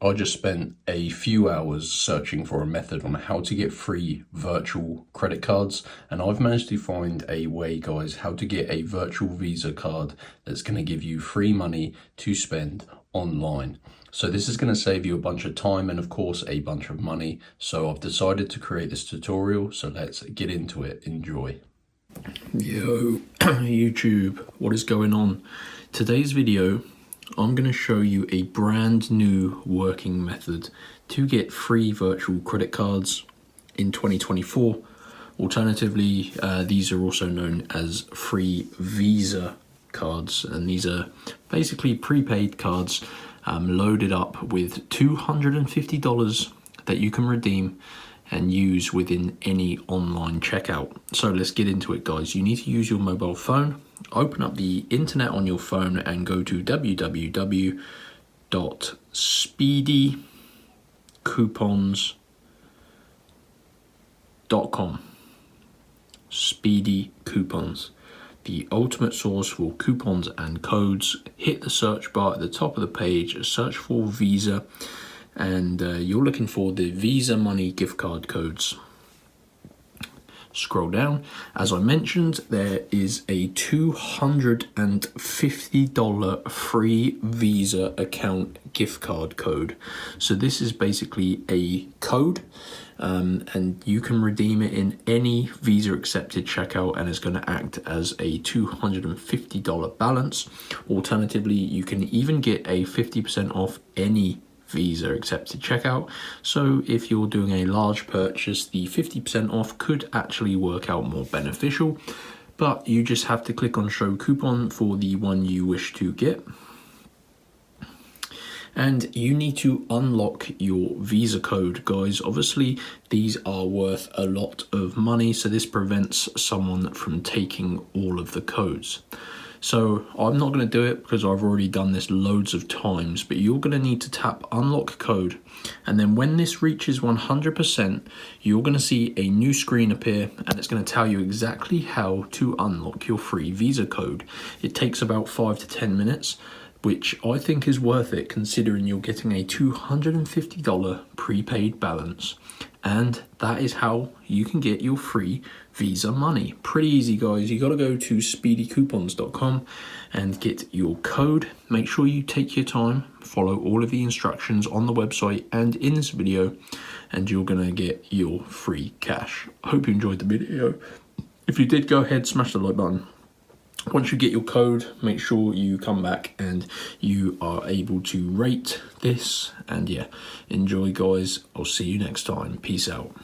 I just spent a few hours searching for a method on how to get free virtual credit cards, and I've managed to find a way, guys, how to get a virtual Visa card that's going to give you free money to spend online. So this is going to save you a bunch of time and of course a bunch of money. So I've decided to create this tutorial, so let's get into it. Enjoy. Yo, YouTube, what is going on? Today's video, I'm going to show you a brand new working method to get free virtual credit cards in 2024. Alternatively, these are also known as free Visa cards, and these are basically prepaid cards loaded up with $250 that you can redeem and use within any online checkout. So let's get into it, guys. You need to use your mobile phone, open up the internet on your phone and go to www.speedycoupons.com. Speedy Coupons, the ultimate source for coupons and codes. Hit the search bar at the top of the page, search for Visa, and you're looking for the Visa Money gift card codes. Scroll down. As I mentioned, there is a $250 free Visa account gift card code. So this is basically a code, and you can redeem it in any Visa accepted checkout, and it's going to act as a $250 balance. Alternatively, you can even get a 50% off any Visa accepted checkout. So if you're doing a large purchase, the 50% off could actually work out more beneficial, but you just have to click on show coupon for the one you wish to get. And you need to unlock your Visa code, guys. Obviously, these are worth a lot of money, so this prevents someone from taking all of the codes. So I'm not going to do it because I've already done this loads of times, but you're going to need to tap unlock code. And then when this reaches 100%, you're going to see a new screen appear, and it's going to tell you exactly how to unlock your free Visa code. It takes about 5 to 10 minutes, which I think is worth it considering you're getting a $250 prepaid balance. And that is how you can get your free Visa money. Pretty easy, guys. You got to go to speedycoupons.com and get your code. Make sure you take your time, follow all of the instructions on the website and in this video, and you're going to get your free cash. I hope you enjoyed the video. If you did, go ahead, smash the like button. Once you get your code, make sure you come back and you are able to rate this. And yeah, enjoy, guys. I'll see you next time. Peace out.